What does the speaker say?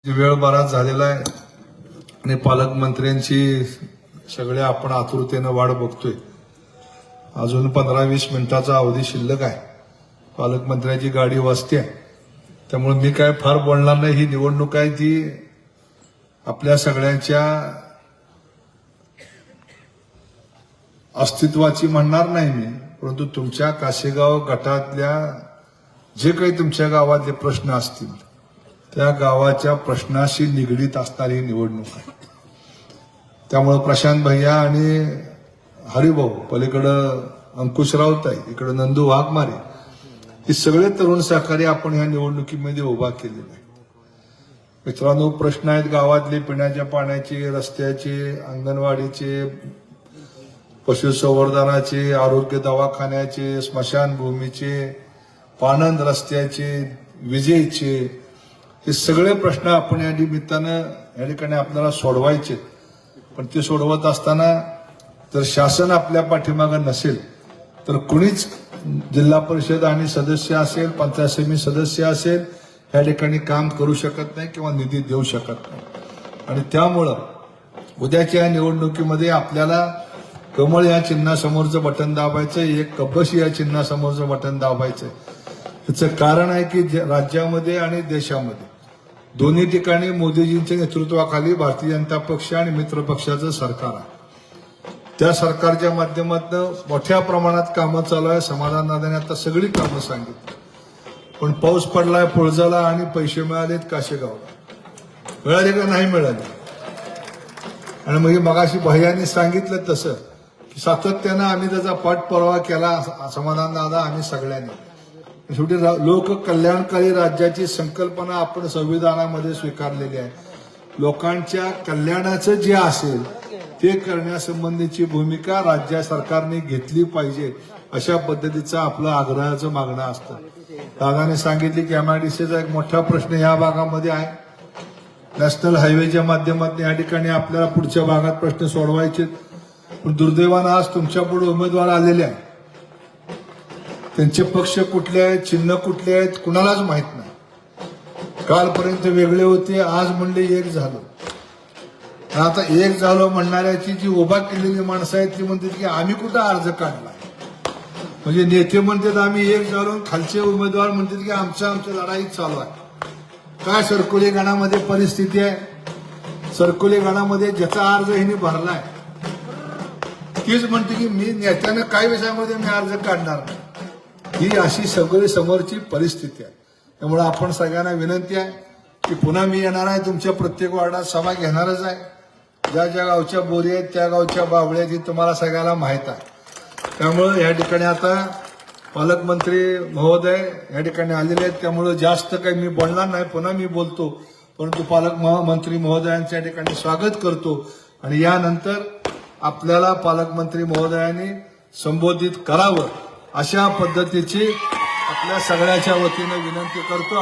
वेळ बराच झालेला आहे आणि पालकमंत्र्यांची सगळ्या आपण आतुरतेनं वाट बघतोय. अजून 15-20 मिनिटाचा अवधी शिल्लक आहे. पालकमंत्र्यांची गाडी वाजते, त्यामुळे मी काय फार बोलणार नाही. ही निवडणूक आहे ती आपल्या सगळ्यांच्या अस्तित्वाची म्हणणार नाही मी, परंतु तुमच्या काशेगाव गटातल्या जे काही तुमच्या गावातले प्रश्न असतील त्या गावाच्या प्रश्नाशी निगडीत असणारी निवडणूक आहे. त्यामुळे प्रशांत भैया आणि हरिभाऊ, पलीकडं अंकुश राऊताई, इकडे नंदू वाघमारे, हे सगळे तरुण सहकारी आपण ह्या निवडणुकीमध्ये उभा केलेले आहे. मित्रांनो, प्रश्न आहेत गावातले पिण्याच्या पाण्याचे, रस्त्याचे, अंगणवाडीचे, पशुसंवर्धनाचे, आरोग्य दवाखान्याचे, स्मशानभूमीचे, पाणंद रस्त्याचे, विजेचे, हे सगळे प्रश्न आपण या निमित्तानं या ठिकाणी आपल्याला सोडवायचे. पण ते सोडवत असताना जर शासन आपल्या पाठीमागे नसेल तर कुणीच जिल्हा परिषद आणि सदस्य असेल, पंचायत समिती सदस्य असेल, या ठिकाणी काम करू शकत नाही किंवा निधी देऊ शकत नाही. आणि त्यामुळं उद्याच्या निवडणुकीमध्ये आपल्याला कमळ या चिन्हासमोरचं बटन दाबायचं, एक कब्बशी या चिन्हासमोरचं बटन दाबायचं. त्याचं कारण आहे की राज्यामध्ये आणि देशामध्ये दोन्ही ठिकाणी मोदीजींच्या नेतृत्वाखाली भारतीय जनता पक्ष आणि मित्र पक्षाचं सरकार आहे. त्या सरकारच्या माध्यमातून मोठ्या प्रमाणात कामं चालू आहे. समाधान दादाने आता सगळी कामं सांगितली, पण पाऊस पडलाय पुळजाला आणि पैसे मिळालेत काशेगावला. मिळाले का नाही मिळाले? आणि मग मगाशी भैयाने सांगितलं तसं की सातत्यानं आम्ही त्याचा पाठपुरावा केला, समाधान दादा आम्ही सगळ्यांनी. शेवटी लोक कल्याणकारी राज्याची संकल्पना आपण संविधानामध्ये स्वीकारलेली आहे. लोकांच्या कल्याणाचं जे असेल ते करण्यासंबंधीची भूमिका राज्य सरकारने घेतली पाहिजे, अशा पद्धतीचं आपलं आग्रहाचं मागणं असतं. दादाने सांगितले की एमआयडीसीचा एक मोठा प्रश्न या भागामध्ये आहे. नॅशनल हायवेच्या माध्यमातून या ठिकाणी आपल्याला पुढच्या भागात प्रश्न सोडवायचे. पण दुर्दैवानं आज तुमच्या पुढे उमेदवार आलेले आहेत. त्यांचे पक्ष कुठले आहेत, चिन्ह कुठले आहेत, कुणालाच माहित नाही. कालपर्यंत वेगळे होते, आज म्हणले एक झालं. आता एक झालं म्हणणाऱ्याची जी उभा केलेली माणसं आहेत ती म्हणतात की आम्ही कुठं अर्ज काढला. म्हणजे नेते म्हणतात आम्ही एक झालो, खालचे उमेदवार म्हणतात की आमच्या लढाई चालू आहे. काय सरकोली गणामध्ये परिस्थिती आहे? सरकोली गणामध्ये ज्याचा अर्ज हिने भरलाय तीच म्हणते की मी नेत्यानं काय विषयामध्ये मी अर्ज काढणार नाही. ही अशी सगळी समोरची परिस्थिती आहे. त्यामुळे आपण सगळ्यांना विनंती आहे की पुन्हा मी येणार आहे, तुमच्या प्रत्येक वार्डात सभा घेणारच आहे. ज्या ज्या गावच्या बोरी आहेत त्या गावच्या बावळ्या जी तुम्हाला सगळ्याला माहीत आहे. त्यामुळे या ठिकाणी आता पालकमंत्री महोदय या ठिकाणी आलेले आहेत, त्यामुळे जास्त काही मी बोलणार नाही. पुन्हा मी बोलतो, परंतु पालकमंत्री महोदयांच्या ठिकाणी स्वागत करतो आणि यानंतर आपल्याला पालकमंत्री महोदयांनी संबोधित करावं अशा पद्धतीची आपल्या सगळ्याच्या वतीनं विनंती करतो.